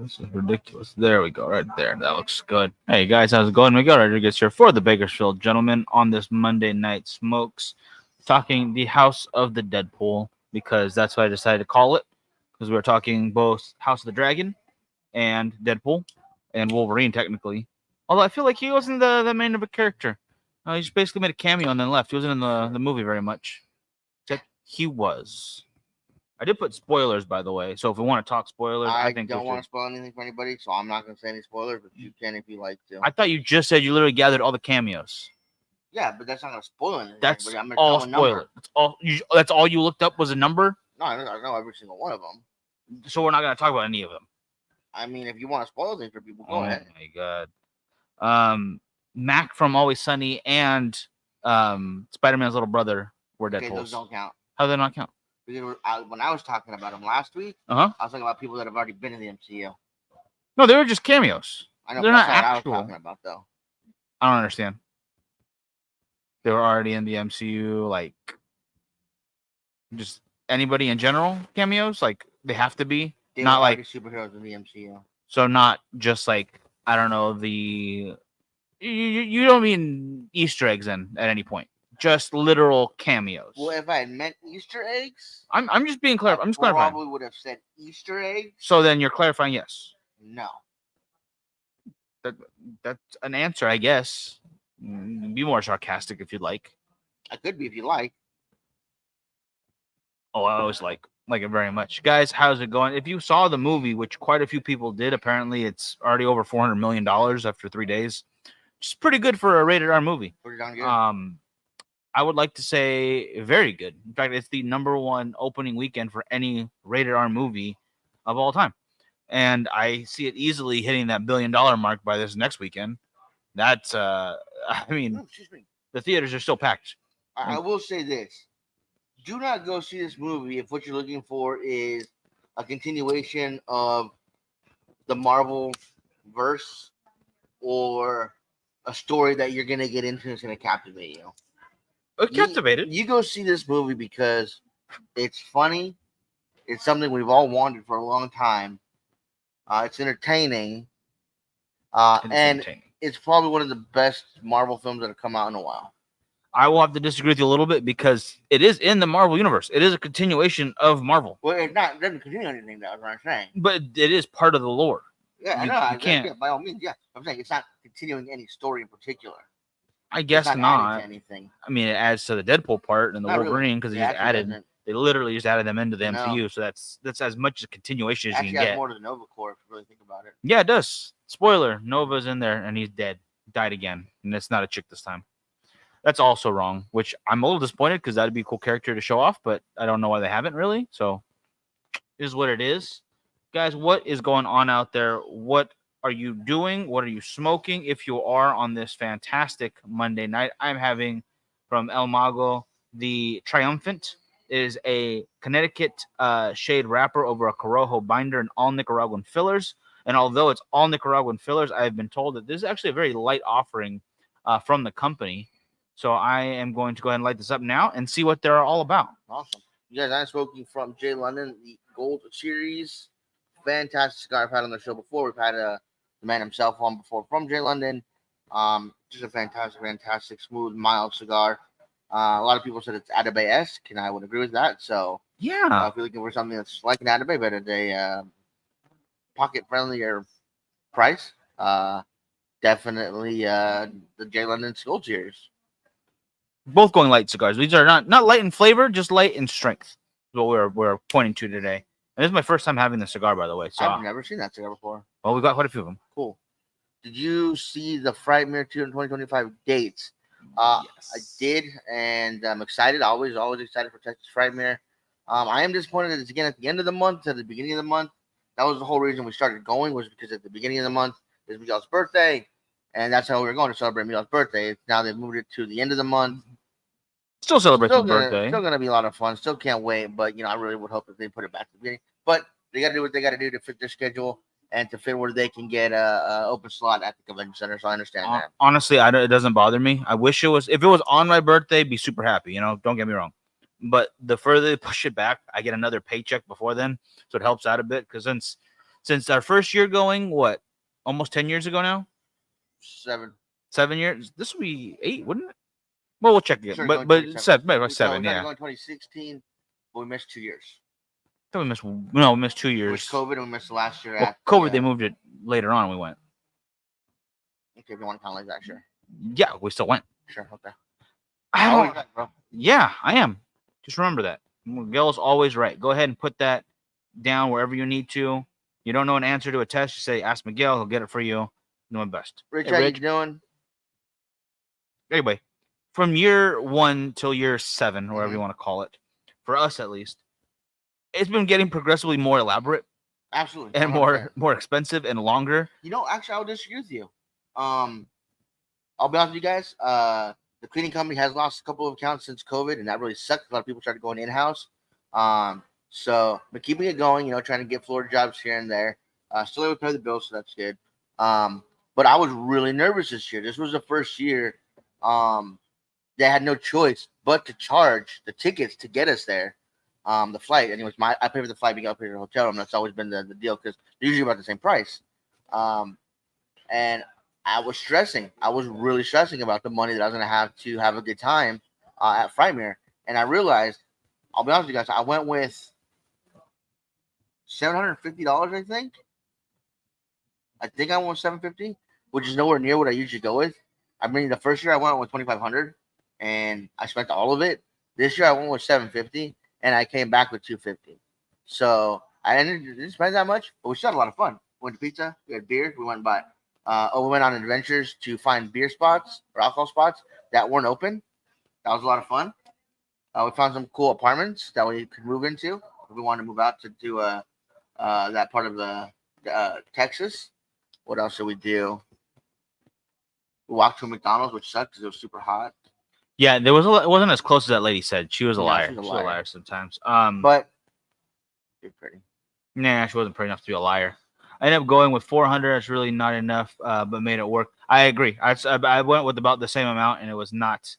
This is ridiculous. There we go, right there. That looks good. Hey guys, how's it going? Miguel Rodriguez here for the Bakersfield Gentlemen on this Monday Night Smokes, talking the House of the Deadpool because that's what I decided to call it. Because we were talking both House of the Dragon and Deadpool and Wolverine technically. Although I feel like he wasn't the main of a character. He just basically made a cameo and then left. He wasn't in the movie very much. Except he was. I did put spoilers, by the way. So if we want to talk spoilers, I think don't want to spoil anything for anybody, so I'm not going to say any spoilers, but you can if you like to. I thought you just said you literally gathered all the cameos. Yeah, but that's not going to spoil anything. That's I'm gonna all tell a spoiler. number. That's all. That's all you looked up was a number. No, I know every single one of them. So we're not going to talk about any of them. I mean, if you want to spoil things for people, go ahead. Oh my god. Mac from Always Sunny and Spider-Man's little brother were Deadpools. Okay, those don't count. How do they not count? Because when I was talking about them last week, I was talking about people that have already been in the MCU. No, they were just cameos. I know, they're not actual. I was talking about though. I don't understand. They were already in the MCU, like just anybody in general cameos. Like they have to be They not were like superheroes in the MCU. So not just like I don't know the. You don't mean Easter eggs then at any point. Just literal cameos. Well, if I had meant Easter eggs, I'm just being clear. I'm just clarifying. Probably would have said Easter eggs. So then you're clarifying, yes. No. That's an answer, I guess. Be more sarcastic if you'd like. I could be if you like. Oh, I always like it very much, guys. How's it going? If you saw the movie, which quite a few people did, apparently it's already over $400 million after 3 days. Which is pretty good for a rated R movie. Pretty darn good. I would like to say very good. In fact, it's the #1 opening weekend for any rated R movie of all time. And I see it easily hitting that $1 billion mark by this next weekend. That's, I mean, the theaters are still packed. I will say this. Do not go see this movie if what you're looking for is a continuation of the Marvel verse or a story that you're going to get into and it's going to captivate you. Captivated. You go see this movie because it's funny. It's something we've all wanted for a long time. It's entertaining. And it's probably one of the best Marvel films that have come out in a while. I will have to disagree with you a little bit because it is in the Marvel universe. It is a continuation of Marvel. Well, it doesn't continue anything, that's what I'm saying. But it is part of the lore. Yeah, I know. You can't. By all means, yeah. I'm saying it's not continuing any story in particular. I guess not. Anything. I mean, it adds to the Deadpool part and the Wolverine because they literally just added them into the MCU. So that's as much a continuation as you can get. More to the Nova Corps if you really think about it. Yeah, it does. Spoiler: Nova's in there and he's dead, died again, and it's not a chick this time. That's also wrong, which I'm a little disappointed because that'd be a cool character to show off, but I don't know why they haven't really. So, it is what it is, guys. What is going on out there? What are you doing? What are you smoking? If you are on this fantastic Monday night, I'm having from El Mago the Triumphant. It is a Connecticut shade wrapper over a Corojo binder and all Nicaraguan fillers. And although it's all Nicaraguan fillers, I've been told that this is actually a very light offering from the company. So I am going to go ahead and light this up now and see what they're all about. Awesome. You guys, I'm smoking from J. London, the Gold Series. Fantastic cigar I've had on the show before. We've had the man himself on before from J. London. Just a fantastic, smooth, mild cigar. A lot of people said it's Atabey-esque, and I would agree with that. So, yeah, if you're looking for something that's like an Atabey, but at a pocket-friendlier price, definitely the J. London Gold Series. Both going light cigars. These are not light in flavor, just light in strength. Is what we're pointing to today. And this is my first time having the cigar, by the way. So I've never seen that cigar before. Well, we got quite a few of them. Cool. Did you see the Frightmare 2025 dates? Yes. I did, and I'm excited. Always excited for Texas Frightmare. I am disappointed that it's again at the end of the month, at the beginning of the month. That was the whole reason we started going, was because at the beginning of the month is Miguel's birthday, and that's how we were going to celebrate Miguel's birthday. Now they've moved it to the end of the month. Still celebrate his birthday. Still gonna be a lot of fun. Still can't wait. But I really would hope that they put it back to the beginning. But they got to do what they got to do to fit their schedule and to fit where they can get a open slot at the convention center. So I understand that. Honestly, it doesn't bother me. I wish it was. If it was on my birthday, be super happy. Don't get me wrong. But the further they push it back, I get another paycheck before then, so it helps out a bit. Because since since our first year going, what, almost 10 years ago now? 7. 7 years. This will be 8, wouldn't it? Well, we'll check it. Started But going but 2017. seven, We seven, started yeah. going 2016, but we missed 2 years. I thought we missed. No, we missed 2 It was years. COVID, and we missed the last year. Well, at COVID, the, they moved it later on. We went. Okay, if you want to count like that, sure. Yeah, we still went. Sure, okay. I Always don't. right, bro. Yeah, I am. Just remember that. Miguel's always right. Go ahead and put that down wherever you need to. You don't know an answer to a test, you say, ask Miguel. He'll get it for you. Do my best. Rich, Hey, how you Rich. doing? Anyway, from year 1 till year 7, or whatever Mhm. you want to call it, for us at least, it's been getting progressively more elaborate Absolutely. and 100%. more expensive and longer. You know, actually, I'll disagree with you. I'll be honest with you guys. The cleaning company has lost a couple of accounts since COVID, and that really sucked. A lot of people started going in-house. So, but keeping it going, trying to get floor jobs here and there. Still able to pay the bills, so that's good. But I was really nervous this year. This was the first year they had no choice but to charge the tickets to get us there. The flight, anyways, I pay for the flight, being up here in the hotel room. That's always been the deal because they're usually about the same price. And I was stressing. I was really stressing about the money that I was going to have a good time at Frightmare. And I realized, I'll be honest with you guys, I went with $750, I think. I went with $750, which is nowhere near what I usually go with. I mean, the first year I went with $2,500, and I spent all of it. This year I went with $750, and I came back with $250. So I didn't spend that much, but we still had a lot of fun. We went to pizza, we had beer, we went and bought. We went on adventures to find beer spots or alcohol spots that weren't open. That was a lot of fun. We found some cool apartments that we could move into if we wanted to move out to that part of the Texas. What else did we do? We walked to a McDonald's, which sucked because it was super hot. Yeah, there was it wasn't as close as that lady said. She was a No, liar. she's a She was a liar. liar sometimes. But you're pretty. Nah, she wasn't pretty enough to be a liar. I ended up going with 400. That's really not enough, but made it work. I agree. I went with about the same amount, and it was not.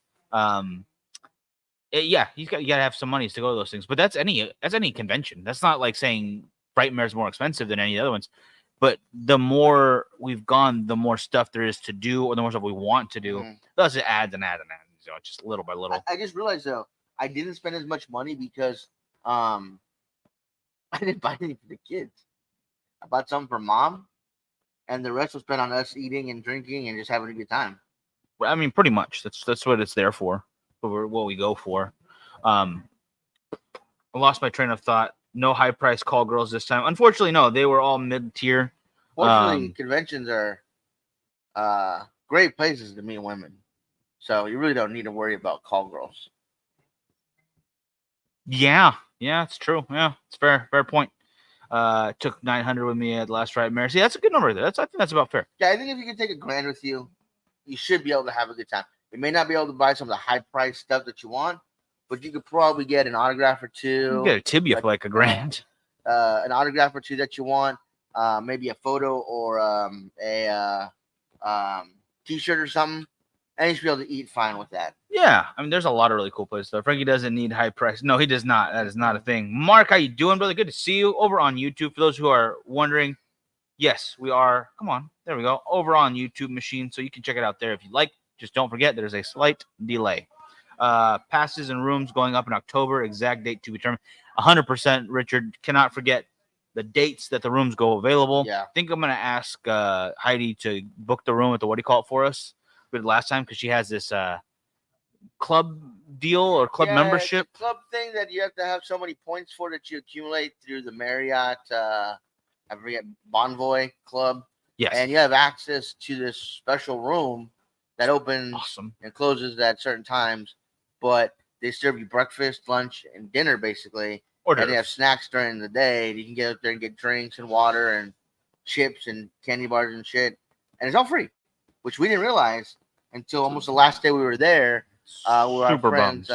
Yeah, you got to have some monies to go to those things. But that's any convention. That's not like saying Frightmare is more expensive than any of the other ones. But the more we've gone, the more stuff there is to do, or the more stuff we want to do. Thus, it adds and adds and adds. Just little by little. I just realized though, I didn't spend as much money because I didn't buy anything for the kids. I bought some for mom, and the rest was spent on us eating and drinking and just having a good time. I mean, pretty much. That's what it's there for. What we go for. I lost my train of thought. No high price call girls this time. Unfortunately, no. They were all mid tier. Fortunately, conventions are great places to meet women, so you really don't need to worry about call girls. Yeah, it's true. Yeah, it's fair point. Took 900 with me at last Frightmare. See, that's a good number there. I think that's about fair. Yeah, I think if you can take $1,000 with you, you should be able to have a good time. You may not be able to buy some of the high price stuff that you want, but you could probably get an autograph or two. You get a tibia for like $1,000. An autograph or two that you want, maybe a photo or a T-shirt or something, and you should be able to eat fine with that. Yeah, I mean, there's a lot of really cool places though. Frankie doesn't need high price. No, he does not. That is not a thing. Mark, how you doing, brother? Good to see you over on YouTube. For those who are wondering, yes, we are. Come on, there we go. Over on YouTube machine, so you can check it out there if you like. Just don't forget, there's a slight delay. Passes and rooms going up in October. Exact date to be determined. 100%. Richard, cannot forget the dates that the rooms go available. Yeah. I think I'm gonna ask Heidi to book the room at the for us. We did last time because she has this club deal or club membership. It's a club thing that you have to have so many points for that you accumulate through the Marriott. I forget Bonvoy Club. Yes. And you have access to this special room that opens and closes at certain times, but they serve you breakfast, lunch, and dinner basically. And they have snacks during the day. You can get up there and get drinks and water and chips and candy bars and shit. And it's all free, which we didn't realize until almost the last day we were there. Where our friends,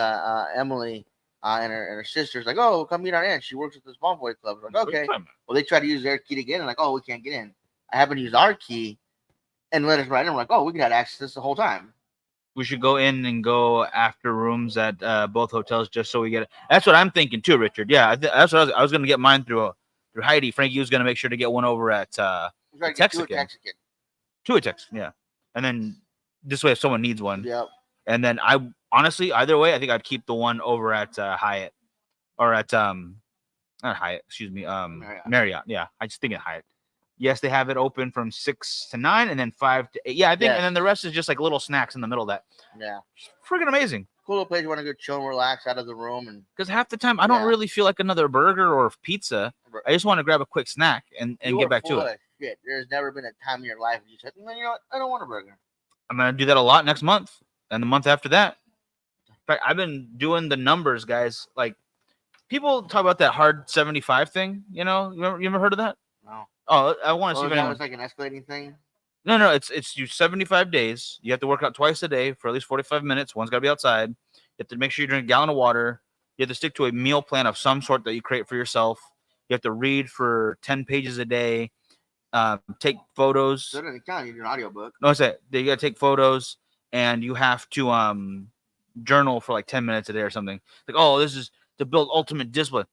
Emily and her sister's like, oh, come meet our aunt. She works at this Bonvoy Club. We're like, okay. Well, they tried to use their key to get in. Like, oh, we can't get in. I happen to use our key and let us right in. We're like, oh, we could have access to this the whole time. We should go in and go after rooms at both hotels just so we get it. That's what I'm thinking too, Richard. Yeah, that's what I was going to get mine through through Heidi. Frankie was gonna make sure to get one over at Texican. Two a Texican, yeah. And then this way, if someone needs one, Yep. and then I honestly, either way, I think I'd keep the one over at Hyatt or at not Hyatt, excuse me, Marriott. Yeah, I just think at Hyatt. Yes, they have it open from 6 to 9 and then 5 to 8. Yeah, I think, and then the rest is just like little snacks in the middle of that. Yeah. Freaking amazing. Cool little place you want to go chill and relax out of the room. And because half the time I don't really feel like another burger or pizza. I just want to grab a quick snack and get back to it. Shit. There's never been a time in your life you said, you know what? I don't want a burger. I'm going to do that a lot next month and the month after that. In fact, I've been doing the numbers, guys. Like, people talk about that hard 75 thing. You know, you ever heard of that? No. Oh, I want to see if anyone... was like an escalating thing? No. It's you 75 days. You have to work out twice a day for at least 45 minutes. One's got to be outside. You have to make sure you drink a gallon of water. You have to stick to a meal plan of some sort that you create for yourself. You have to read for 10 pages a day. Take photos. So it doesn't count. You do an audiobook. No, I said you got to take photos, and you have to journal for like 10 minutes a day or something. Like, oh, this is to build ultimate discipline.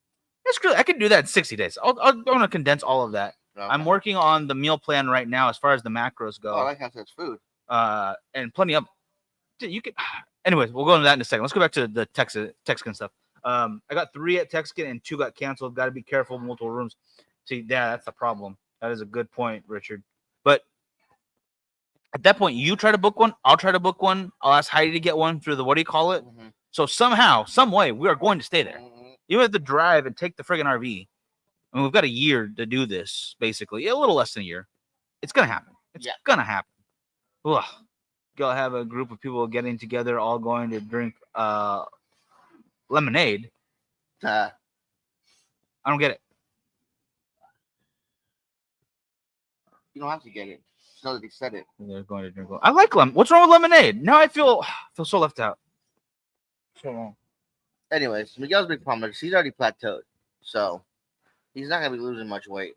That's good. I can do that in 60 days. I'm going to condense all of that. Okay. I'm working on the meal plan right now as far as the macros go. Oh, I like how it's food. And plenty of. You can. Anyways, we'll go into that in a second. Let's go back to the Texican stuff. I got 3 at Texican and 2 got canceled. Got to be careful. Multiple rooms. See, yeah, that's the problem. That is a good point, Richard. But at that point, you try to book one. I'll try to book one. I'll ask Heidi to get one through the, what do you call it? Mm-hmm. So somehow, some way, we are going to stay there. Mm-hmm. You have to drive and take the friggin' RV. I mean, we've got a year to do this, basically. A little less than a year. It's going to happen. It's going to happen. Ugh. You'll have a group of people getting together, all going to drink lemonade. I don't get it. You don't have to get it. Just know that they said it. They're going to drink. I like lemon. What's wrong with lemonade? Now I feel so left out. So wrong. Anyways, Miguel's big problem is he's already plateaued, so he's not gonna be losing much weight.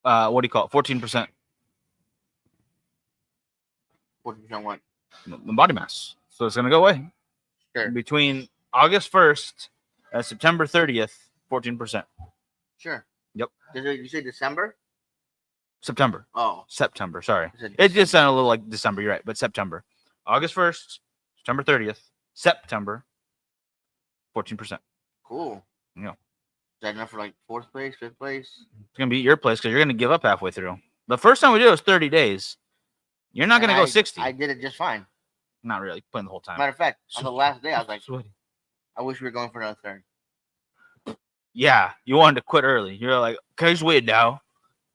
What do you call it? 14%. 14% what? The body mass. So it's gonna go away. Sure. Between August 1st and September 30th, 14%. Sure. Yep. Did you say December? September. Oh. September. Sorry. It just sounded a little like December. You're right, but September. August 1st, September 30th, September, 14%. Cool. Yeah. Is that enough for like 4th place, 5th place? It's going to be your place because you're going to give up halfway through. The first time we did it was 30 days. You're not going to go 60. I did it just fine. Not really. Playing the whole time. Matter of fact, on the last day, I was like, I wish we were going for another 30. Yeah. You wanted to quit early. You're like, can I just wait now?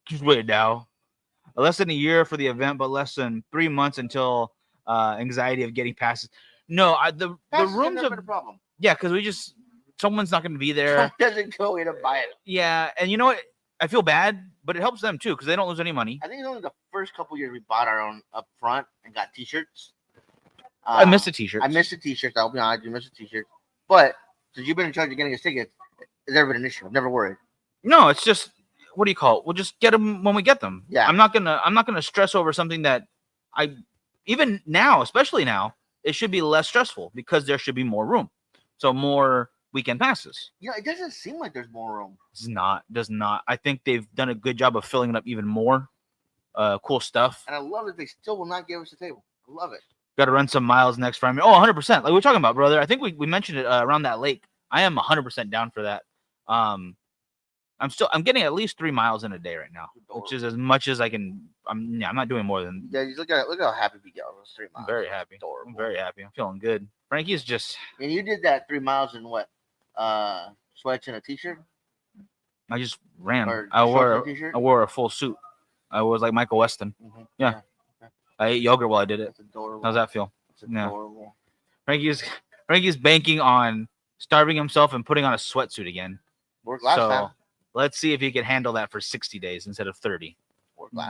Just wait now. Less than a year for the event, but less than 3 months until anxiety of getting passes. No, the rooms have been a problem. Yeah, because someone's not going to be there. Someone doesn't go in and buy it. Yeah, and you know what? I feel bad, but it helps them too because they don't lose any money. I think it's only the first couple years we bought our own up front and got T-shirts. I missed the T-shirts. I missed the T-shirts. I'll be honest, I missed the T-shirts. But since you've been in charge of getting us tickets, it's never been an issue. I've never worried. No, it's just, what do you call it? We'll just get them when we get them. Yeah. I'm not gonna stress over something that even now, especially now, it should be less stressful because there should be more room. So more weekend passes. Yeah, it doesn't seem like there's more room. Does not. I think they've done a good job of filling it up even more. Cool stuff. And I love that they still will not give us a table. I love it. Got to run some miles next Friday. Oh, 100%. Like we're talking about, brother. I think we mentioned it around that lake. I am 100% down for that. I'm getting at least 3 miles in a day right now, which is as much as I can. I'm not doing more than. Yeah, look how happy we get on those 3 miles. I'm very happy. Adorable. I'm very happy. I'm feeling good. Frankie's just. And you did that 3 miles in what? Sweats and a T-shirt. I just ran. I wore a full suit. I was like Michael Weston. Mm-hmm. Yeah. Okay. I ate yogurt while I did it. That's adorable. How's that feel? That's adorable. Yeah. Frankie's banking on starving himself and putting on a sweatsuit again. Worked last time. Let's see if he can handle that for 60 days instead of 30.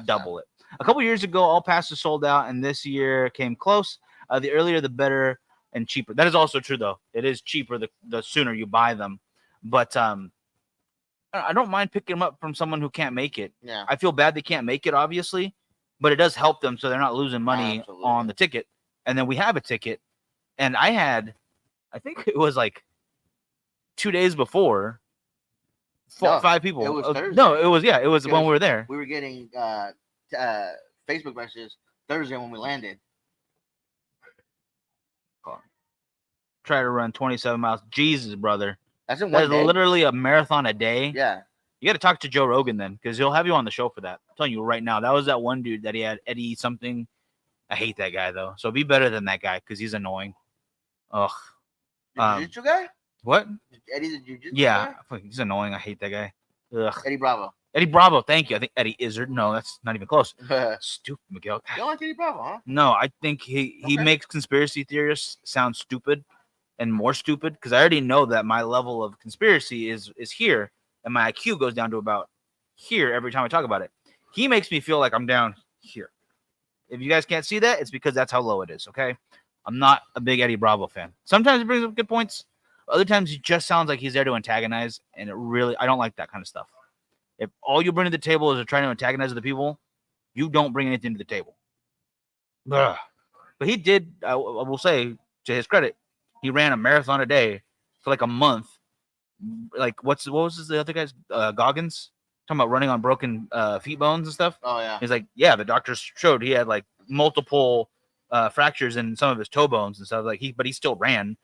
Double it. A couple years ago, all passes sold out, and this year came close. The earlier, the better and cheaper. That is also true, though. It is cheaper the sooner you buy them. But I don't mind picking them up from someone who can't make it. Yeah. I feel bad they can't make it, obviously, but it does help them so they're not losing money on the ticket. And then we have a ticket, and I think it was like 2 days before, No, 5 people. it was Thursday. No, it was it was when Because we were there. We were getting Facebook messages Thursday when we landed. Try to run 27 miles. Jesus, brother. That's in That's one day. literally a marathon a day. Yeah. You got to talk to Joe Rogan then, because he'll have you on the show for that. I'm telling you right now, that was that one dude that he had, Eddie something. I hate that guy though. So be better than that guy because he's annoying. Ugh. The jiu-jitsu guy? What? Eddie the jiu-jitsu Yeah, guy? he's annoying. I hate that guy. Ugh. Eddie Bravo. Eddie Bravo, thank you. I think Eddie Izzard. No, that's not even close. Stupid Miguel. You don't like Eddie Bravo, huh? No, I think he Okay. makes conspiracy theorists sound stupid and more stupid because I already know that my level of conspiracy is here and my IQ goes down to about here every time I talk about it. He makes me feel like I'm down here. If you guys can't see that, it's because that's how low it is, okay? I'm not a big Eddie Bravo fan. Sometimes he brings up good points. Other times he just sounds like he's there to antagonize, and I don't like that kind of stuff. If all you bring to the table is to try to antagonize other people, you don't bring anything to the table. Ugh. But he did, I will say, to his credit, he ran a marathon a day for like a month. Like, what was the other guy's? Goggins? Talking about running on broken feet bones and stuff. Oh, yeah. He's like, yeah, the doctors showed he had like multiple fractures in some of his toe bones and stuff. But he still ran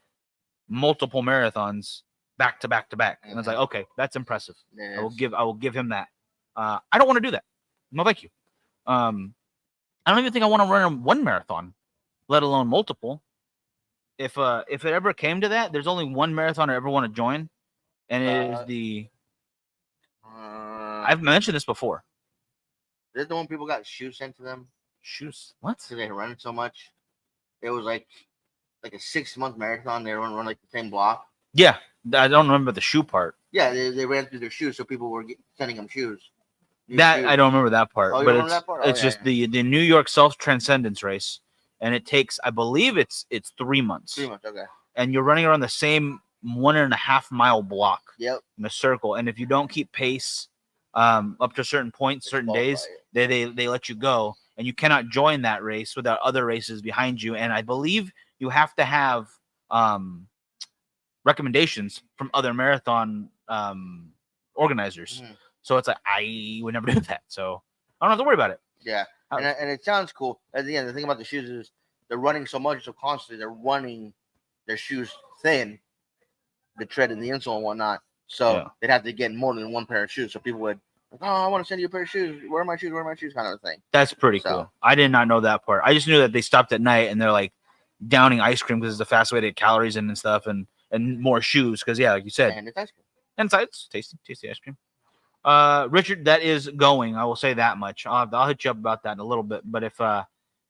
multiple marathons back to back to back. And I was like, okay, that's impressive. I will give him that. I don't want to do that. No, thank you. I don't even think I want to run one marathon, let alone multiple. If it ever came to that, there's only one marathon I ever want to join, and it is the. I've mentioned this before. Is it the one people got shoes sent to them? Shoes? What? Because they run so much. It was like a 6-month marathon. They run like the same block. Yeah, I don't remember the shoe part. Yeah, they ran through their shoes, so people were sending them shoes. Shoes. I don't remember that part. Oh, you but remember that part? It's just the New York Self Transcendence race, and it takes, I believe, it's 3 months. 3 months, okay. And you're running around the same 1.5 mile block. Yep. In a circle, and if you don't keep pace, up to certain points, certain days, they let you go, and you cannot join that race without other races behind you. And I believe you have to have recommendations from other marathon organizers. Mm-hmm. So it's like I would never do that. So I don't have to worry about it. Yeah, and it sounds cool. At the end, the thing about the shoes is they're running so much, so constantly they're running their shoes thin, the tread and the insole and whatnot. So they'd have to get more than one pair of shoes. So people would, like, oh, I want to send you a pair of shoes. Where are my shoes? Where are my shoes? Kind of a thing. That's pretty cool. I did not know that part. I just knew that they stopped at night and they're like downing ice cream because it's a fast way to get calories in and stuff, and more shoes because like you said, and it's ice cream. And it's tasty ice cream. Richard, that is going. I will say that much. I'll hit you up about that in a little bit. But if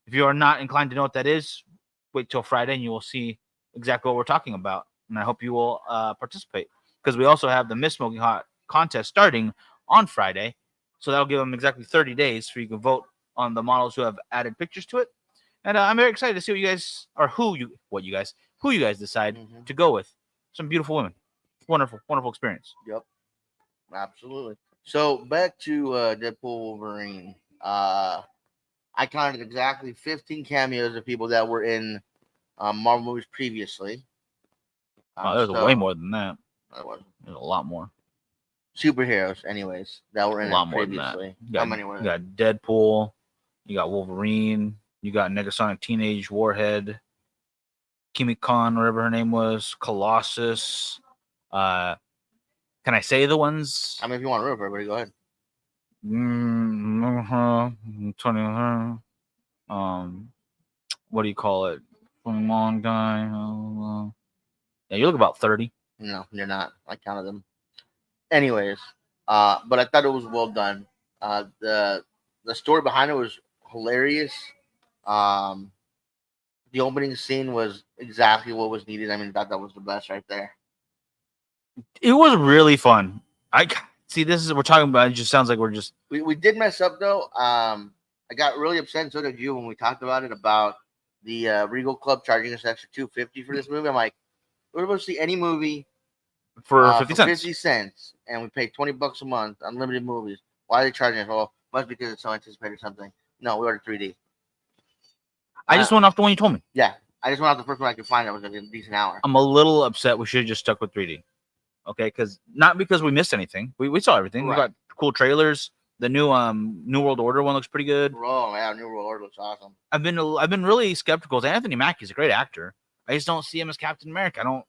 you are not inclined to know what that is, wait till Friday and you will see exactly what we're talking about. And I hope you will participate, because we also have the Miss Smoking Hot contest starting on Friday. So that'll give them exactly 30 days for you to vote on the models who have added pictures to it. And I'm very excited to see what you guys, or who you guys decide to go with. Some beautiful women. Wonderful, wonderful experience. Yep. Absolutely. So back to Deadpool Wolverine. I counted exactly 15 cameos of people that were in Marvel movies previously. There's way more than that. There's a lot more. Superheroes, anyways, that were in a lot more previously. Than that. How many were you got Deadpool, you got Wolverine, you got Negasonic Teenage Warhead, Kimi Khan, whatever her name was, Colossus. Can I say the ones? I mean, if you want to remember everybody, go ahead. 20. What do you call it? Long guy. Yeah, you look about 30. No, you're not. I counted them. Anyways, but I thought it was well done. The story behind it was hilarious. The opening scene was exactly what was needed. I mean, I thought that was the best right there. It was really fun. I see. This is what we're talking about. It just sounds like we're just. We did mess up though. I got really upset, and so did you, when we talked about it, about the Regal Club charging us extra $2.50 for this movie. I'm like, we're supposed to see any movie for 50 cents. 50 cents, and we pay $20 a month, unlimited movies. Why are they charging us? Well, must be because it's so anticipated something. No, we ordered 3D. I just went off the one you told me. Yeah, I just went off the first one I could find that was a decent hour. I'm a little upset. We should have just stuck with 3D. Okay, because not because we missed anything. We saw everything. We Right. got cool trailers. The new New World Order one looks pretty good. Oh yeah, New World Order looks awesome. I've been really skeptical. Anthony Mackie's a great actor. I just don't see him as Captain America.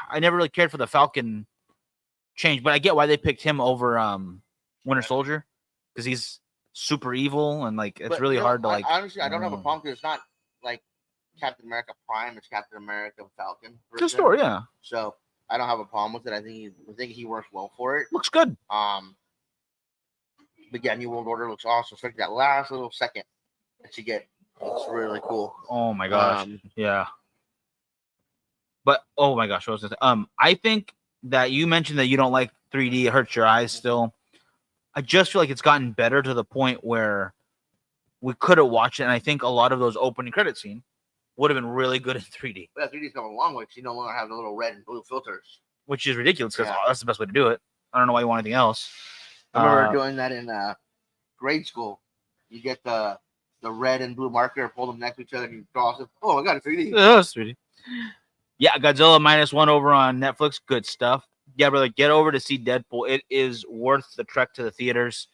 I never really cared for the Falcon change, but I get why they picked him over Winter Soldier, because he's super evil and like it's But, really hard to like. Honestly, I don't have a problem because it's not like Captain America Prime. It's Captain America Falcon. It's a story, yeah. So I don't have a problem with it. I think he works well for it. Looks good. But yeah, New World Order looks awesome. Especially that last little second that you get. It's really cool. Oh my gosh. Yeah. But oh my gosh, what was this? I think that you mentioned that you don't like 3D, it hurts your eyes still. I just feel like it's gotten better to the point where we could have watched it, and I think a lot of those opening credit scenes would have been really good in 3D. But 3D's come a long way because you no longer have the little red and blue filters. Which is ridiculous because that's the best way to do it. I don't know why you want anything else. I remember doing that in grade school. You get the red and blue marker, pull them next to each other, and you draw them. Oh my god, it's 3D. Yeah, it's 3D. Yeah, Godzilla -1 over on Netflix. Good stuff. Yeah, brother, get over to see Deadpool. It is worth the trek to the theaters,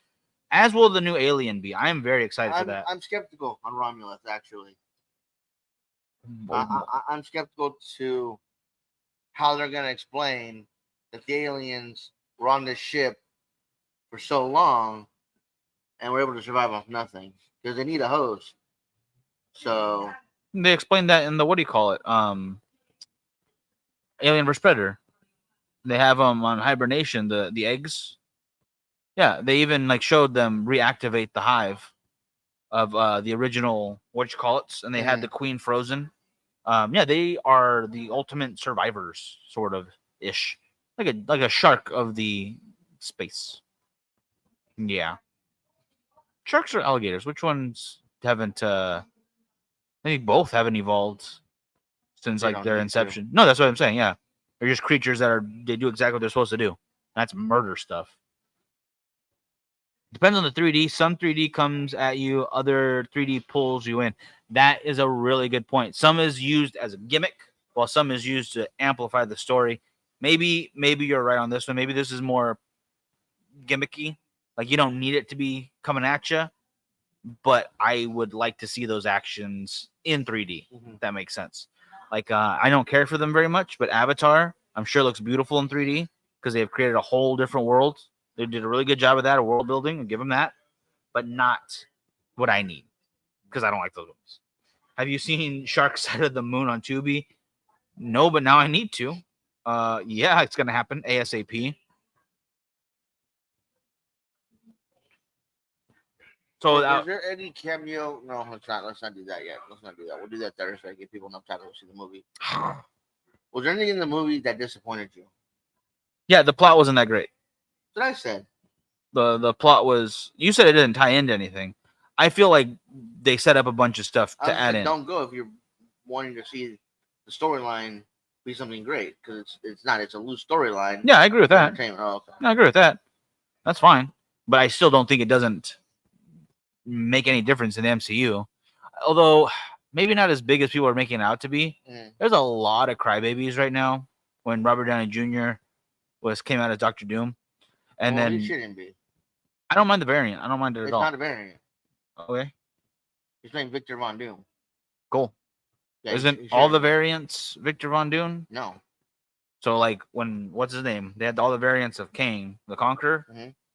as will the new Alien be. I am very excited for that. I'm skeptical on Romulus, actually. I'm skeptical to how they're going to explain that the aliens were on this ship for so long and were able to survive off nothing because they need a host. So they explained that in the what do you call it? Alien vs Predator. They have them on hibernation, the eggs. Yeah, they even like showed them reactivate the hive of the original and they had the queen frozen. Yeah, they are the ultimate survivors, sort of ish, like a shark of the space. Yeah, sharks or alligators? Which ones haven't? I think both haven't evolved since like their inception. No, that's what I'm saying. Yeah, they're just creatures they do exactly what they're supposed to do. That's murder stuff. Depends on the 3D. Some 3D comes at you, other 3D pulls you in. That is a really good point. Some is used as a gimmick, while some is used to amplify the story. Maybe you're right on this one. Maybe this is more gimmicky. Like you don't need it to be coming at you, but I would like to see those actions in 3D. If that makes sense. Like I don't care for them very much, but Avatar, I'm sure looks beautiful in 3D because they have created a whole different world. They did a really good job of that, world building, and give them that, but not what I need because I don't like those movies. Have you seen Shark Side of the Moon on Tubi? No, but now I need to. Yeah, it's gonna happen ASAP. So is there any cameo? No, let's not do that yet. Let's not do that. We'll do that Thursday. Give people enough time to see the movie. Was there anything in the movie that disappointed you? Yeah, the plot wasn't that great. That's what I said. The plot was. You said it didn't tie into anything. I feel like they set up a bunch of stuff to add in. Don't go if you're wanting to see the storyline be something great because it's not. It's a loose storyline. Yeah, I agree with that. Oh, okay. I agree with that. That's fine, but I still don't think it doesn't make any difference in the MCU. Although maybe not as big as people are making it out to be. There's a lot of crybabies right now. When Robert Downey Jr. came out as Dr. Doom, and then he shouldn't be. I don't mind the variant. I don't mind it at all. It's not a variant. Okay. He's named Victor Von Doom. Cool. Yeah, isn't all the variants Victor Von Doom? No. So like what's his name? They had all the variants of Kang the Conqueror.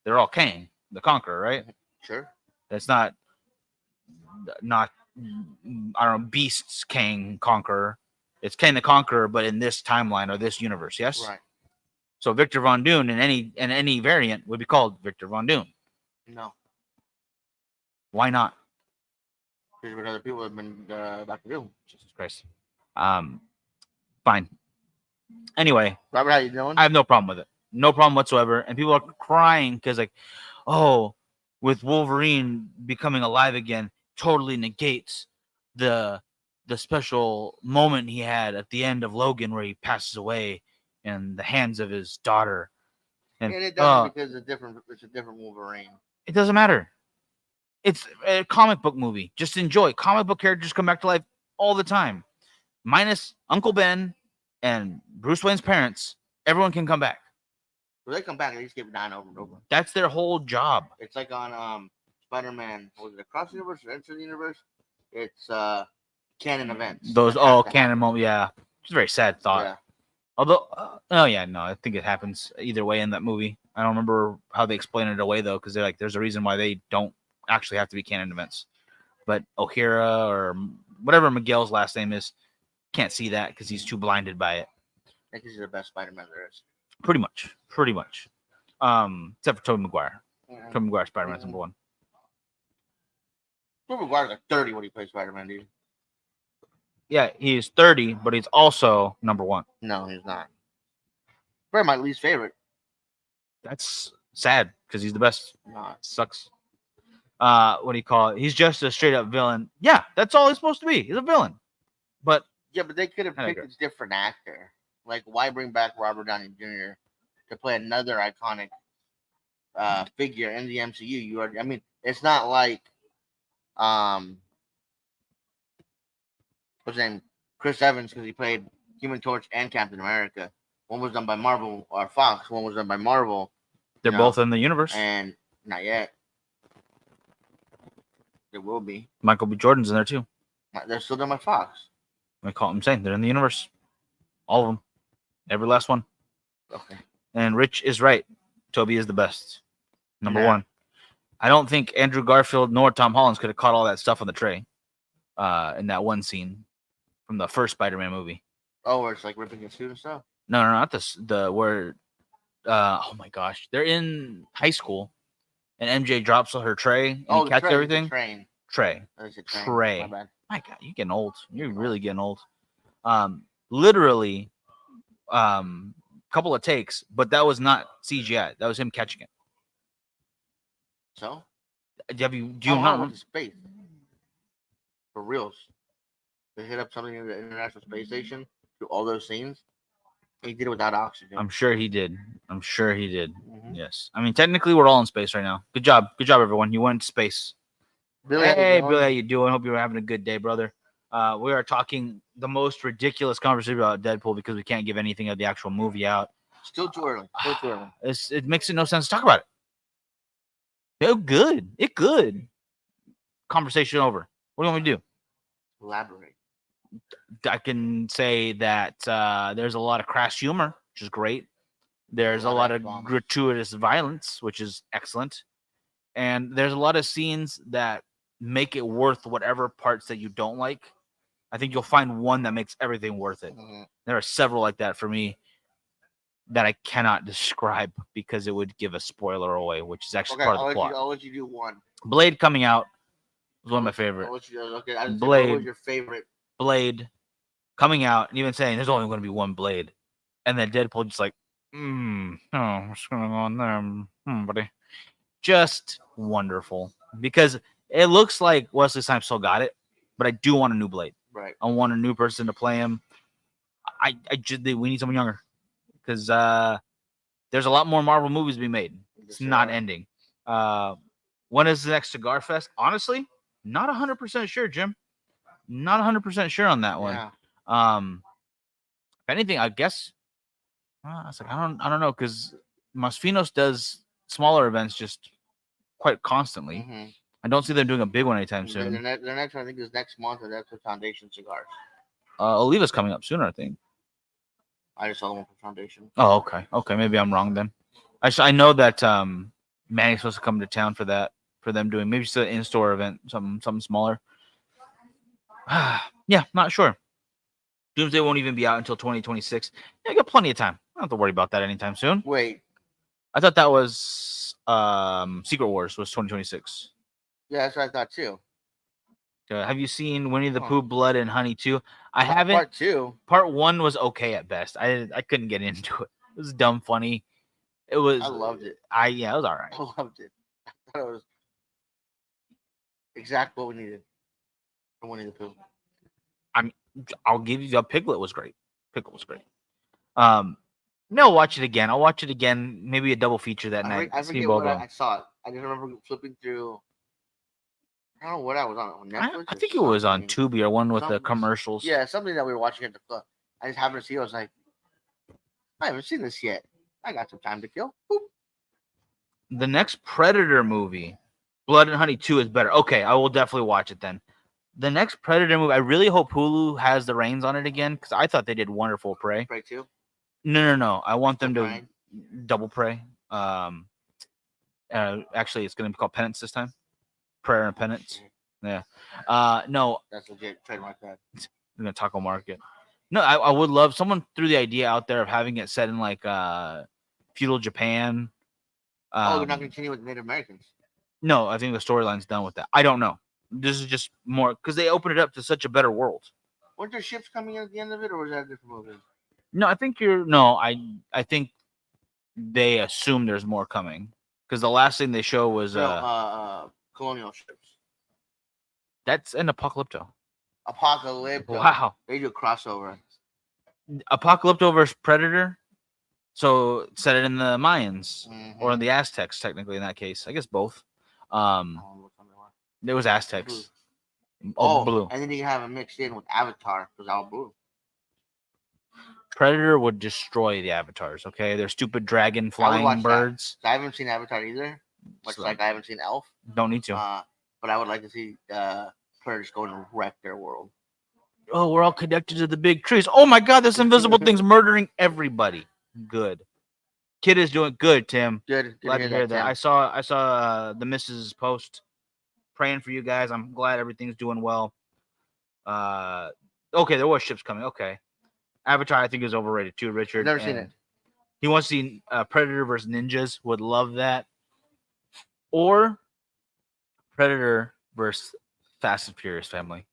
They're all Kang the Conqueror, right? Sure. That's not I don't know, Beast's Kang Conqueror. It's Kang the Conqueror, but in this timeline or this universe, yes? Right. So Victor Von Doom in any variant would be called Victor Von Doom. No. Why not? Because what other people have been Dr. Doom. Jesus Christ. Fine. Anyway, Robert, how you doing? I have no problem with it. No problem whatsoever. And people are crying because like, oh, with Wolverine becoming alive again, totally negates the special moment he had at the end of Logan where he passes away in the hands of his daughter. And it doesn't because it's a different Wolverine. It doesn't matter. It's a comic book movie. Just enjoy. Comic book characters come back to life all the time. Minus Uncle Ben and Bruce Wayne's parents. Everyone can come back. When they come back, they just keep dying over and over. That's their whole job. It's like on Spider-Man. Was it Across the Universe or Into the Universe? It's canon events. Those that have to canon happen. moment. Yeah, it's a very sad thought. Yeah. Although, oh yeah, no, I think it happens either way in that movie. I don't remember how they explain it away though, because they're like, there's a reason why they don't actually have to be canon events. But O'Hara or whatever Miguel's last name is, can't see that because he's too blinded by it. I think he's the best Spider-Man there is. Pretty much. Except for Tobey Maguire. Mm-hmm. Tobey Maguire Spider-Man's number one. Tobey Maguire's like 30 when he plays Spider-Man, dude. Yeah, he's 30, but he's also number one. No, he's not. Probably my least favorite. That's sad because he's the best. No. Sucks. What do you call it? He's just a straight up villain. Yeah, that's all he's supposed to be. He's a villain. But yeah, but they could have picked a different actor. Like, why bring back Robert Downey Jr. to play another iconic figure in the MCU? I mean, it's not like what's his name? Chris Evans, because he played Human Torch and Captain America. One was done by Marvel or Fox. One was done by Marvel. They're both in the universe. And not yet. There will be. Michael B. Jordan's in there too. They're still done by Fox. I'm saying they're in the universe. All of them. Every last one. Okay. And Rich is right. Toby is the best. Number one. I don't think Andrew Garfield nor Tom Holland could have caught all that stuff on the tray in that one scene from the first Spider-Man movie. Oh, where it's like ripping his suit and stuff? No, not where oh my gosh. They're in high school and MJ drops her tray and he catches everything. Tray. My bad. My God, you're getting old. You're really getting old. Literally, couple of takes, but that was not CGI. That was him catching it. So, do you not went to space for reals? They hit up something in the International Space Station through all those scenes. He did it without oxygen. I'm sure he did. Mm-hmm. Yes. I mean, technically, we're all in space right now. Good job, everyone. You went to space. Billy, hey, Billy, how you doing? Hope you're having a good day, brother. We are talking the most ridiculous conversation about Deadpool because we can't give anything of the actual movie out. Still too early. It makes no sense to talk about it. It good. Conversation over. What do you want me to do? Elaborate. I can say that there's a lot of crass humor, which is great. There's a lot of gratuitous violence, which is excellent. And there's a lot of scenes that make it worth whatever parts that you don't like. I think you'll find one that makes everything worth it. Mm-hmm. There are several like that for me that I cannot describe because it would give a spoiler away, which is actually part of the plot. I'll let you do one. Blade coming out was one of my favorite. Blade. What was your favorite? Blade coming out and even saying there's only going to be one Blade. And then Deadpool just like, what's going on there? Buddy. Just wonderful. Because it looks like Wesley Snipes still got it, but I do want a new Blade. Right. I want a new person to play him. We need someone younger. Because there's a lot more Marvel movies to be made. It's not ending. When is the next Cigar Fest? Honestly, not 100% sure, Jim. Not 100% sure on that one. Yeah. If anything, I guess I was like, I don't know, because Masfinos does smaller events just quite constantly. Mm-hmm. I don't see them doing a big one anytime soon. The next one, I think, is next month, and that's for Foundation Cigars. Oliva's coming up sooner, I think. I just saw the one for Foundation. Oh, okay. Okay, maybe I'm wrong then. I know that Manny's supposed to come to town for that, for them doing maybe just an in-store event, something smaller. Yeah, not sure. Doomsday won't even be out until 2026. Yeah, I got plenty of time. I don't have to worry about that anytime soon. Wait. I thought that was Secret Wars was 2026. Yeah, that's what I thought too. Have you seen Winnie the Pooh, Blood and Honey 2? I haven't. Part 2. Part 1 was okay at best. I couldn't get into it. It was dumb funny. It was. I loved it. It was all right. I loved it. I thought it was exactly what we needed for Winnie the Pooh. I'll give you. Piglet was great. Piglet was great. No, watch it again. I'll watch it again. Maybe a double feature that night. I forget what I saw it. I just remember flipping through. I don't know what I was on Netflix. I think it was on Tubi or one with the commercials. Yeah, something that we were watching at the club. I just happened to see it. I was like, I haven't seen this yet. I got some time to kill. Boop. The next Predator movie, Blood and Honey 2, is better. Okay, I will definitely watch it then. The next Predator movie, I really hope Hulu has the reins on it again because I thought they did wonderful Prey. Prey 2. No. I want them Still to praying. double Prey. Actually, it's going to be called Penance this time. Prayer and Penance. Yeah. No, That's legit. Trademark that. in the taco market. No, I would love someone threw the idea out there of having it set in like feudal Japan. Oh, they're not going to continue with Native Americans. No, I think the storyline's done with that. I don't know. This is just more because they open it up to such a better world. Weren't there ships coming in at the end of it, or was that a different movie? No, I think you're no. I think they assume there's more coming because the last thing they show was colonial ships. That's an Apocalypto. Apocalypto. Wow. They do a crossover. Apocalypto versus Predator. So set it in the Mayans or the Aztecs, technically in that case. I guess both. There was Aztecs. Blue. Blue. And then you have it mixed in with Avatar because all blue. Predator would destroy the avatars. Okay, they're stupid dragon flying birds. I haven't seen Avatar either. Much like I haven't seen Elf. Don't need to. But I would like to see Predators go and wreck their world. Oh, we're all connected to the big trees. Oh my God, this invisible thing's murdering everybody. Good. Kid is doing good, Tim. Good. Glad to hear that. I saw the missus post praying for you guys. I'm glad everything's doing well. Okay, there was ships coming. Okay. Avatar, I think, is overrated too, Richard. Never seen it. He wants to see Predator versus Ninjas. Would love that. Or Predator versus Fast and Furious family.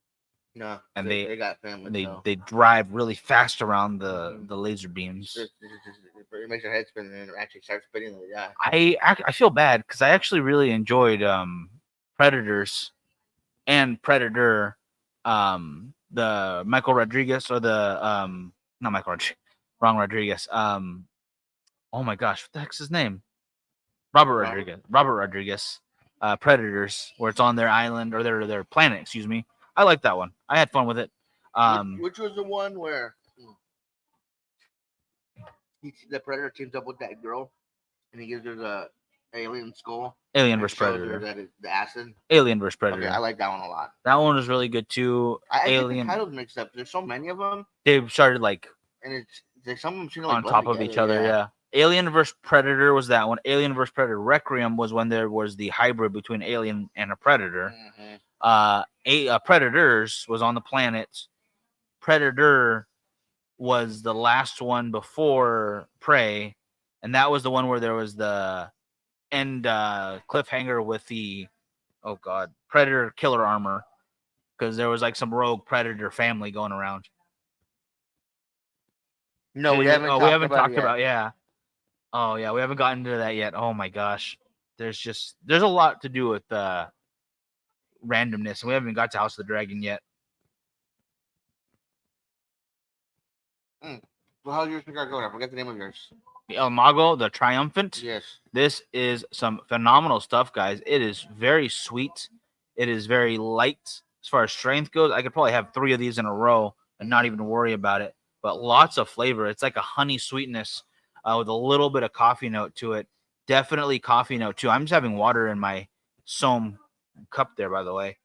No, and they got family. They drive really fast around the laser beams. It makes your head spin and it actually starts spinning. Yeah. I feel bad because I actually really enjoyed Predators and Predator. The Michael Rodriguez or the not Michael Rodriguez, wrong Rodriguez. Oh my gosh, what the heck's his name? Robert Rodriguez. Predators, where it's on their island or their planet. Excuse me. I like that one. I had fun with it. Which was the one where the Predator teams up with that girl, and he gives her the alien skull. Alien vs Predator. That is the acid. Alien vs Predator. Okay, I like that one a lot. That one was really good too. I get the titles mixed up. There's so many of them. They started like, and some of them seem on top of each other. Yeah. Alien vs Predator was that one. Alien vs Predator Requiem was when there was the hybrid between Alien and a Predator. Predators was on the planet. Predator was the last one before Prey, and that was the one where there was the end cliffhanger with the Predator killer armor, because there was like some rogue Predator family going around. No, we haven't talked about yeah. Oh yeah, we haven't gotten into that yet. Oh my gosh, there's a lot to do with randomness, and we haven't even got to House of the Dragon yet. Well, how's yours go? I forget the name of yours. The El Mago, the Triumphant. Yes. This is some phenomenal stuff, guys. It is very sweet. It is very light as far as strength goes. I could probably have 3 of these in a row and not even worry about it. But lots of flavor. It's like a honey sweetness with a little bit of coffee note to it. Definitely coffee note too. I'm just having water in my Somme cup there, by the way.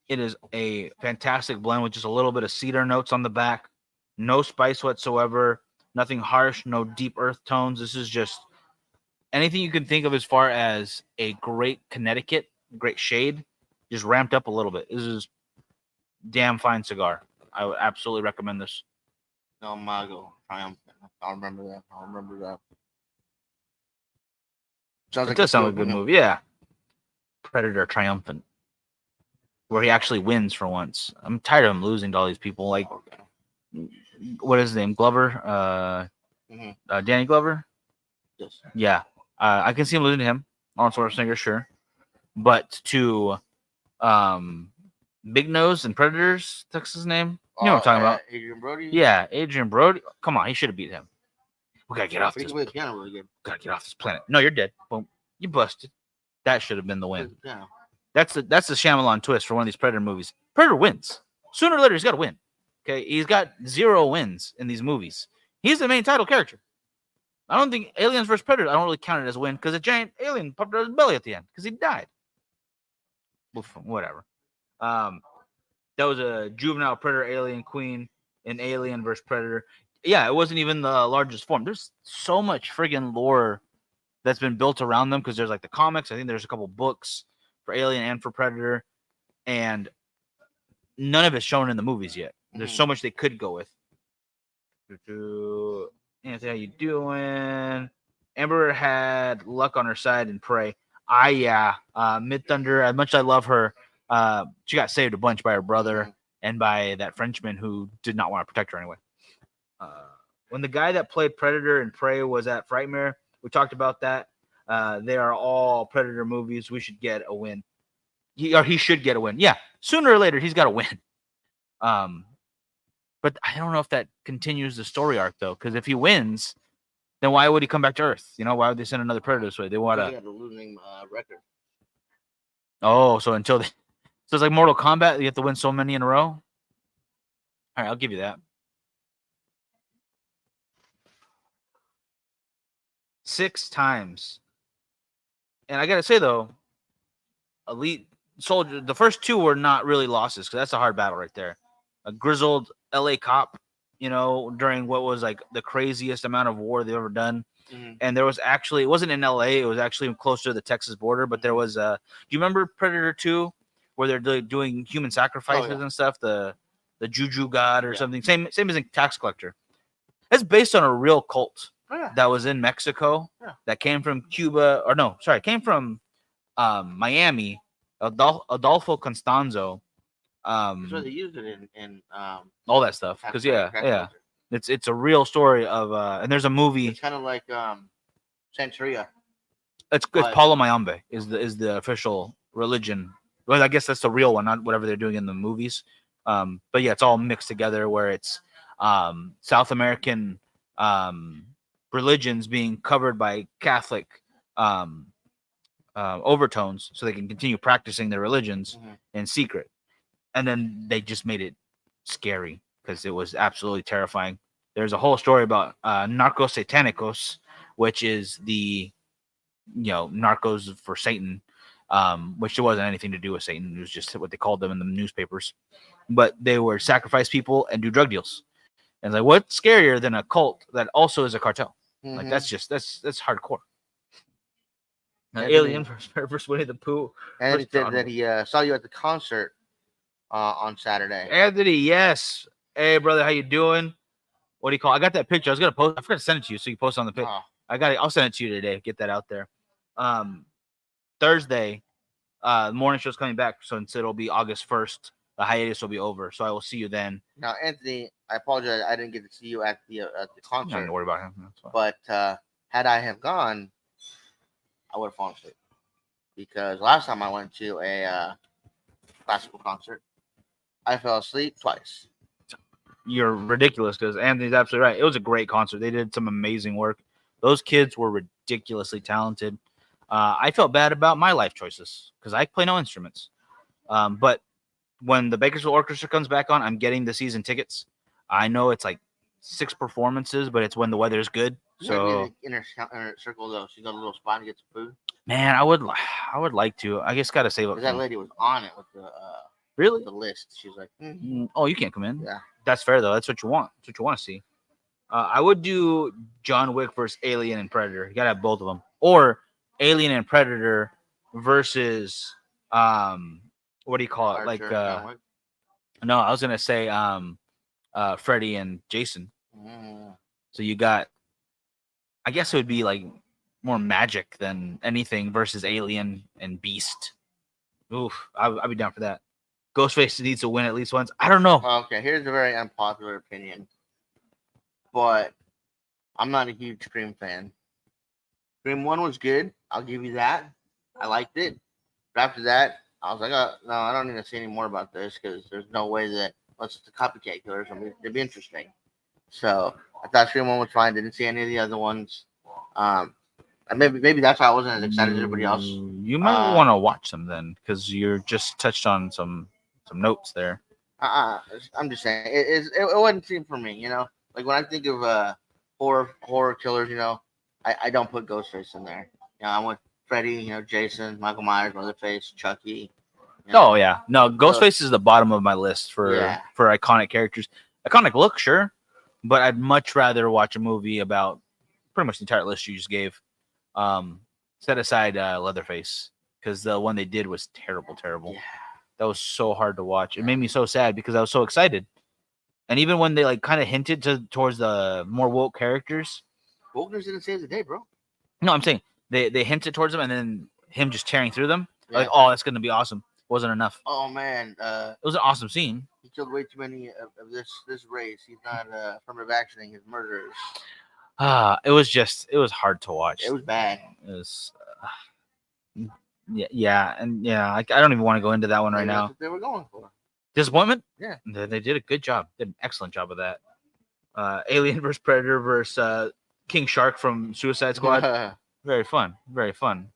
It is a fantastic blend with just a little bit of cedar notes on the back. No spice whatsoever. Nothing harsh. No deep earth tones. This is just anything you can think of as far as a great Connecticut, great shade, just ramped up a little bit. This is damn fine cigar. I would absolutely recommend this. El Mago Triumphant. I'll remember that. It does sound like a good movie. Yeah. Predator Triumphant, where he actually wins for once. I'm tired of him losing to all these people. Like, what is his name? Glover? Danny Glover? Yes. Yeah. I can see him losing to him. Arnold Schwarzenegger, sure. But to Big Nose and Predators, that's his name. You know what I'm talking about? Adrian Brody? Yeah, Adrian Brody. Come on, he should have beat him. We gotta get off this. Gotta get off this planet. No, you're dead. Boom. You busted. That should have been the win. Yeah. That's the Shyamalan twist for one of these Predator movies. Predator wins. Sooner or later, he's got to win. Okay, he's got 0 wins in these movies. He's the main title character. I don't think Aliens vs Predator. I don't really count it as a win because a giant alien popped out of his belly at the end because he died. Whatever. Um, that was a juvenile predator alien queen in Alien vs Predator. Yeah, it wasn't even the largest form. There's so much friggin' lore that's been built around them because there's like the comics. I think there's a couple books for Alien and for Predator, and none of it's shown in the movies yet. There's so much they could go with. Anthony, how you doing? Amber had luck on her side in Prey. Mid Thunder. As much as I love her, she got saved a bunch by her brother and by that Frenchman who did not want to protect her anyway. When the guy that played Predator and Prey was at Frightmare, we talked about that. They are all Predator movies. We should get a win. He should get a win. Yeah, sooner or later he's got to win. But I don't know if that continues the story arc though, because if he wins, then why would he come back to Earth? You know, why would they send another Predator this way? They want to. He had a losing record. Oh, so until so it's like Mortal Kombat. You have to win so many in a row. All right, I'll give you that. 6 times. And I gotta say though, Elite Soldier, the first 2 were not really losses because that's a hard battle right there. A grizzled LA cop, you know, during what was like the craziest amount of war they've ever done. And there was actually, it wasn't in LA, it was actually close to the Texas border, but there was do you remember Predator 2 where they're doing human sacrifices and stuff, the Juju God or something, same as in Tax Collector. That's based on a real cult that was in Mexico that came from Cuba, or no, sorry, came from Miami. Adolfo Constanzo. That's why they used it in all that stuff. Because it's a real story of and there's a movie. It's kind of like Santeria. It's Paulo Mayombe is the official religion. Well, I guess that's the real one, not whatever they're doing in the movies. But yeah, it's all mixed together where it's South American religions being covered by Catholic overtones so they can continue practicing their religions in secret. And then they just made it scary because it was absolutely terrifying. There's a whole story about narcos satanicos, which is the, narcos for Satan, which it wasn't anything to do with Satan. It was just what they called them in the newspapers. But they would sacrifice people and do drug deals. And like, what's scarier than a cult that also is a cartel? Like that's hardcore. Alien versus Winnie the Pooh. And he said that he saw you at the concert on Saturday. Anthony, yes. Hey, brother, how you doing? What do you call? I got that picture. I was gonna post. I forgot to send it to you, so you can post on the picture. Oh. I'll send it to you today. Get that out there. Thursday, the morning show's coming back, so it'll be August 1st. The hiatus will be over, so I will see you then. Now, Anthony, I apologize. I didn't get to see you at the concert. Don't worry about him. But had I have gone, I would have fallen asleep. Because last time I went to a classical concert, I fell asleep twice. You're ridiculous because Anthony's absolutely right. It was a great concert. They did some amazing work. Those kids were ridiculously talented. I felt bad about my life choices because I play no instruments. But when the Bakersfield Orchestra comes back on, I'm getting the season tickets. I know it's like 6 performances, but it's when the weather's good. So inner circle though, she's got a little spot to get some food. Man, I would like to. I guess gotta save up. That lady was on it with the really the list. She's like, oh, you can't come in. Yeah, that's fair though. That's what you want. That's what you want to see. I would do John Wick versus Alien and Predator. You gotta have both of them, or Alien and Predator versus what do you call it? Archer, no, I was gonna say Freddy and Jason. So you got, I guess it would be like more magic than anything versus Alien and Beast. Oof, I'd be down for that. Ghostface needs to win at least once. I don't know. Okay, here's a very unpopular opinion, but I'm not a huge Scream fan. Scream 1 was good. I'll give you that. I liked it. But after that, I was like, no, I don't need to see any more about this because there's no way that unless it's a copycat killer, it'd be interesting. So I thought Scream 1 was fine. Didn't see any of the other ones. Maybe that's why I wasn't as excited as everybody else. You might want to watch them then, because you're just touched on some notes there. I'm just saying it wasn't seen for me. Like when I think of horror killers. I don't put Ghostface in there. I went Freddy. Jason, Michael Myers, Leatherface, Chucky. Oh yeah, no, So, Ghostface is the bottom of my list Yeah. for iconic characters. Iconic look, sure, but I'd much rather watch a movie about pretty much the entire list you just gave. Set aside Leatherface because the one they did was terrible. Yeah. That was so hard to watch. It made me so sad because I was so excited. And even when they like kind of hinted towards the more woke characters, Wokeness didn't save the day, bro. no, I'm saying they hinted towards them, and then him just tearing through them, Yeah. like, oh, that's gonna be awesome. Wasn't enough. Oh man, It was an awesome scene. he killed way too many of this race. He's not affirmative actioning his murderers. It was hard to watch. It was bad. It was, yeah, and yeah, I don't even want to go into that one right Maybe that's now. what they were going for. Disappointment? Yeah. They did a good job. Did an excellent job of that. Alien versus Predator versus King Shark from Suicide Squad. Very fun. Very fun.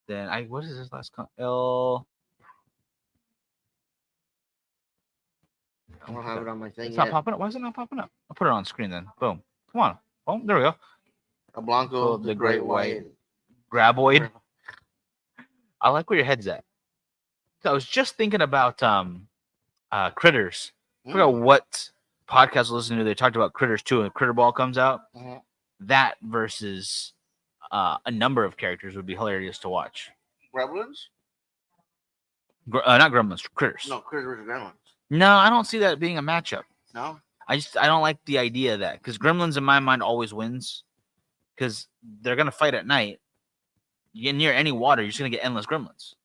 Then what is this last L? I don't have it on my thing It's yet. not popping up. Why is it not popping up? I'll put it on screen then. Boom. Come on. Oh, there we go. A Blanco, The Great White. Graboid. I like where your head's at. So I was just thinking about Critters. I forgot what podcast I was listening to. They talked about Critters 2 and Critter Ball comes out. Mhm. That versus a number of characters would be hilarious to watch. Gremlins? Not Gremlins, Critters. No, Critters versus Gremlins. No, I don't see that being a matchup. No? I don't like the idea of that because Gremlins in my mind always wins because they're gonna fight at night. You get near any water, you're just gonna get endless Gremlins.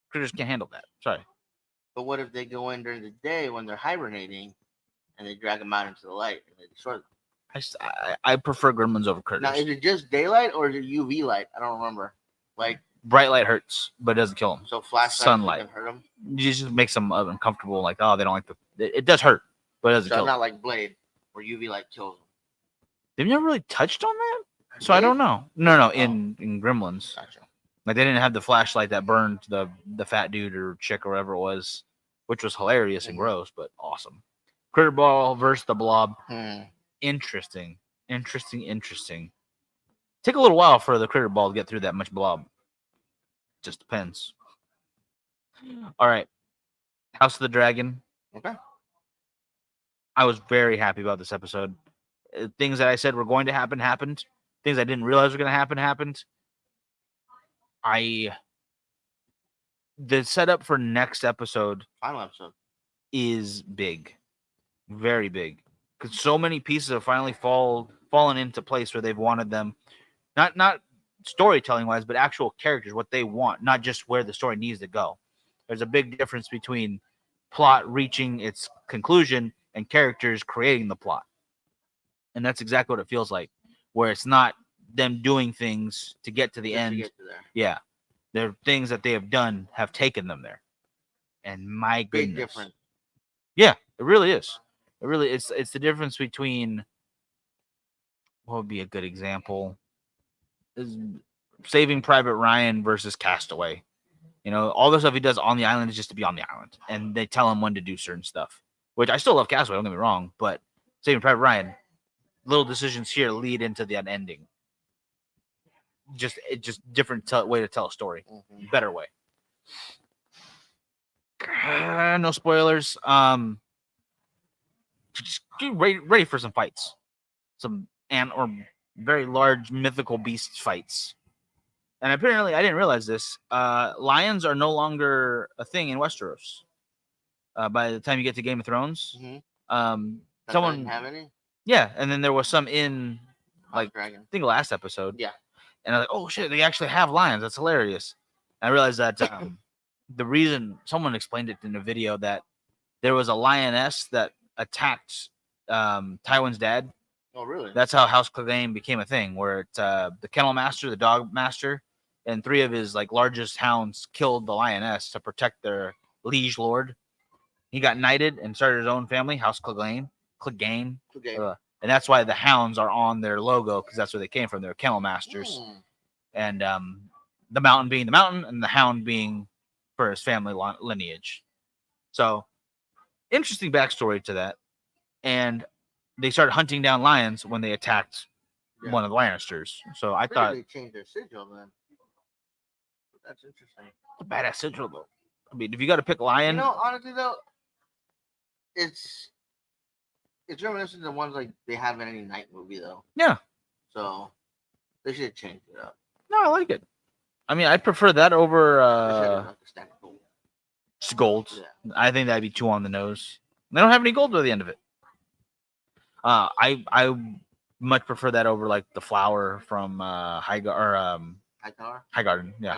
Critters can't handle that. Sorry. But what if they go in during the day when they're hibernating and they drag them out into the light and they destroy them? I prefer Gremlins over Critters. Now, is it just daylight or is it UV light? I don't remember. Like, bright light hurts, but it doesn't kill them. so flashlights Sunlight can hurt them? It just makes them uncomfortable. Like, oh, they don't like it does hurt, but it doesn't So kill it's them. not like Blade where UV light kills them. They've never really touched on that, so I don't know. No, in Gremlins. Gotcha. Like they didn't have the flashlight that burned the fat dude or chick or whatever it was, which was hilarious and gross, but awesome. Critter Ball versus the Blob. Interesting. Take a little while for the Critter Ball to get through that much blob. Just depends. All right. House of the Dragon. Okay. I was very happy about this episode. Things that I said were going to happen happened. Things I didn't realize were going to happen happened. The setup for next episode, final episode, is big, very big, because so many pieces have finally fallen into place where they've wanted them, not storytelling wise, but actual characters, what they want, not just where the story needs to go. There's a big difference between plot reaching its conclusion and characters creating the plot, and that's exactly what it feels like, where it's not them doing things to get to the end. To get to there. Yeah, they're things that they have done have taken them there, and my goodness, big difference. Yeah, it really is. It really it's the difference between, what would be a good example, is Saving Private Ryan versus Castaway. All the stuff he does on the island is just to be on the island, and they tell him when to do certain stuff. Which I still love Castaway, don't get me wrong, but Saving Private Ryan, little decisions here lead into that ending. Just different way to tell a story, better way. No spoilers. Just get ready for some fights, some or very large mythical beast fights. And apparently, I didn't realize this. Lions are no longer a thing in Westeros. By the time you get to Game of Thrones, someone didn't have any. Yeah, and then there was some in I think last episode. Yeah. And I was like, oh shit, they actually have lions. That's hilarious. And I realized that the reason, someone explained it in a video, that there was a lioness that attacked Tywin's dad. Oh, really? That's how House Clegane became a thing, where the kennel master, the dog master, and 3 of his largest hounds killed the lioness to protect their liege lord. He got knighted and started his own family, House Clegane. And that's why the hounds are on their logo, because that's where they came from. They're kennel masters. And the mountain being the mountain, and the hound being for his family lineage. So, interesting backstory to that. And they started hunting down lions when they attacked Yeah. one of the Lannisters. So I Figured thought they changed their sigil then. That's interesting. it's a badass sigil though. I mean, if you got to pick lion, Honestly though, it's reminiscent of the ones like they have in any night movie though. yeah, So they should change it up. no, I like it. I mean, I prefer that over They should have like a stack of gold. just gold. Yeah. I think that'd be too on the nose. They don't have any gold at the end of it. I much prefer that over like the flower from High Garden. High Tower. Yeah,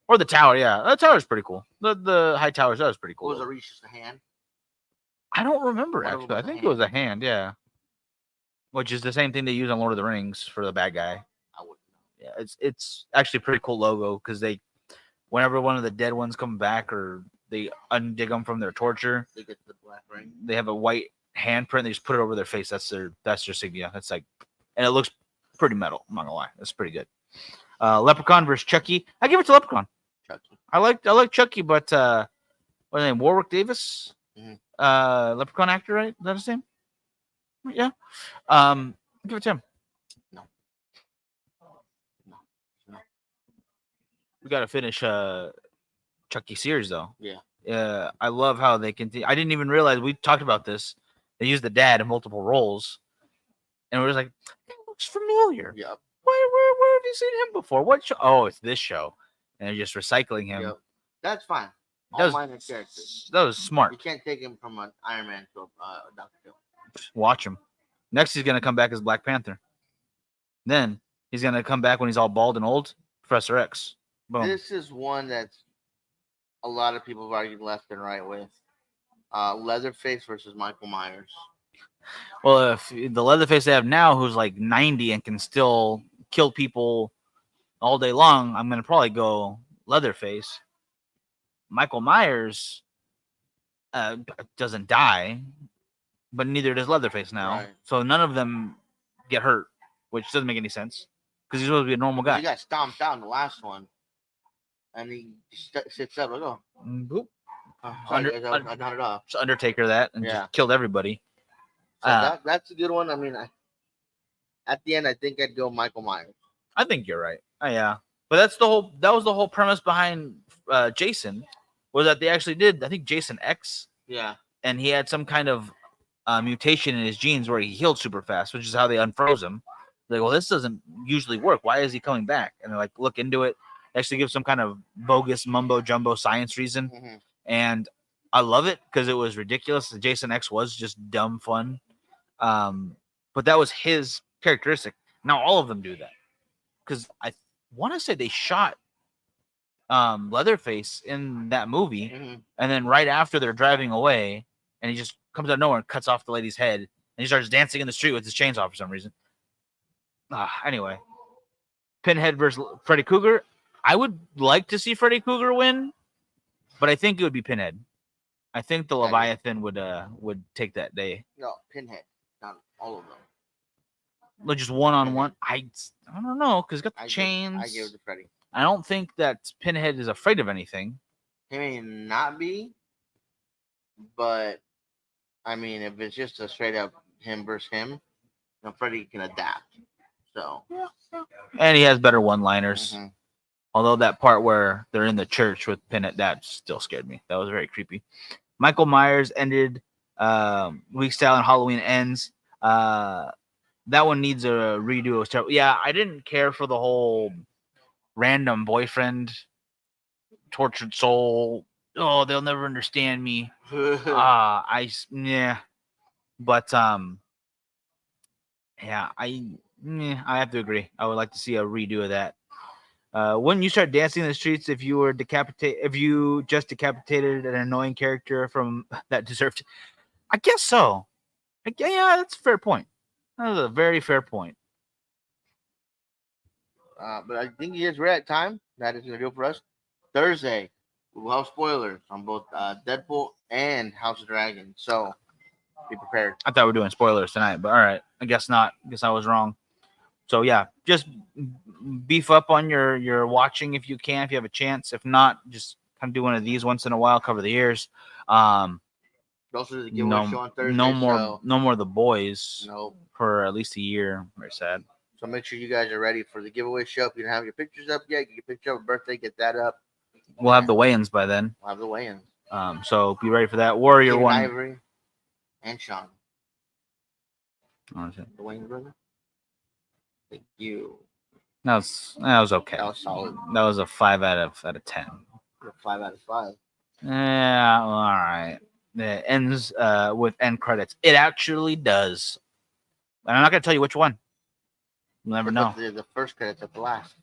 or the tower. Yeah, the tower's pretty cool. The High Towers, that was pretty cool. What was the reach? Just a hand? I don't remember One of them actually. I was a think it was a hand. Yeah, which is the same thing they use on Lord of the Rings for the bad guy. I wouldn't know. Yeah, it's actually a pretty cool logo because whenever one of the dead ones come back or they undig them from their torture, They get the black ring. they have a white handprint. They just put it over their face. That's their signia. That's like, and it looks pretty metal. I'm not gonna lie, that's pretty good. Leprechaun versus Chucky. I give it to Leprechaun. Chucky. I like Chucky, but what's his name? Warwick Davis. Mhm. Leprechaun actor, right? Is that his name? Yeah. Give it to him. No. We got to finish Chucky series though. Yeah. I love how they continue. I didn't even realize we talked about this. They used the dad in multiple roles, and we're just like, it looks familiar. Yep. Where have you seen him before? What show? Oh, it's this show, and they're just recycling him. Yep. That's fine. That All was, minor characters. That was smart. You can't take him from an Iron Man to a Doctor Doom. Watch him. Next, he's gonna come back as Black Panther. Then he's gonna come back when he's all bald and old. Professor X. Boom. This is one that's a lot of people have argued left and right with. Leatherface versus Michael Myers. Well, if the Leatherface they have now, who's like 90 and can still kill people all day long, I'm gonna probably go Leatherface. Michael Myers doesn't die, but neither does Leatherface now. Right. So none of them get hurt, which doesn't make any sense because he's supposed to be a normal guy. He got stomped out in the last one, and he sits up like, oh, Boop. I nodded off. Just Undertaker that and just killed everybody. So that's a good one. I mean, at the end, I think I'd go Michael Myers. I think you're right. Yeah, but that was the whole premise behind Jason, was that they actually did. I think Jason X. Yeah. And he had some kind of mutation in his genes where he healed super fast, which is how they unfroze him. They're like, well, this doesn't usually work. Why is he coming back? And they're like, look into it. Actually, give some kind of bogus mumbo jumbo science reason. Mm-hmm. And I love it because it was ridiculous. The Jason X was just dumb fun. But that was his characteristic. Now all of them do that. Because I want to say they shot Leatherface in that movie. Mm-hmm. And then right after they're driving away, and he just comes out of nowhere and cuts off the lady's head. And he starts dancing in the street with his chainsaw for some reason. Anyway. Pinhead versus Freddy Krueger. I would like to see Freddy Krueger win, but I think it would be Pinhead. I think the Leviathan would take that day. No, Pinhead. Not all of them. Like just one-on-one. I don't know, because got the chains. I give it to Freddy. I don't think that Pinhead is afraid of anything. He may not be, but I mean, if it's just a straight up him versus him, Freddy can adapt. So yeah. And he has better one-liners. Mm-hmm. Although that part where they're in the church with Pinhead, that still scared me. That was very creepy. Michael Myers ended Week Style and Halloween Ends. That one needs a redo. It was terrible. Yeah, I didn't care for the whole random boyfriend, tortured soul. Oh, they'll never understand me. But yeah, I have to agree. I would like to see a redo of that. Wouldn't you start dancing in the streets if you were if you just decapitated an annoying character from that deserved? I guess so. Yeah, that's a fair point. That was a very fair point. But I think we're at time. That is going to do it for us. Thursday, we'll have spoilers on both Deadpool and House of Dragon. So be prepared. I thought we were doing spoilers tonight, but all right. I guess not. I guess I was wrong. So yeah, just beef up on your watching if you can, if you have a chance. If not, just kind of do one of these once in a while, cover the ears. Go closer to the giveaway show on Thursday. No more The Boys. No. For at least a year. Very sad. So make sure you guys are ready for the giveaway show. If you don't have your pictures up yet, get your picture of birthday, get that up. We'll have the weigh-ins by then. We'll have the weigh-ins. So be ready for that. Warrior Peter one. Ivory and Sean. Honestly. The Wayne brother. Thank you. That was okay. That was solid. That was a 5 out of 10. 5 out of 5. Yeah, all right. It ends with end credits. It actually does. And I'm not gonna tell you which one. You'll never know. The first credits at the last.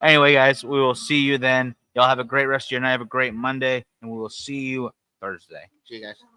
Anyway, guys, we will see you then. Y'all have a great rest of your night. Have a great Monday, and we will see you Thursday. See you guys.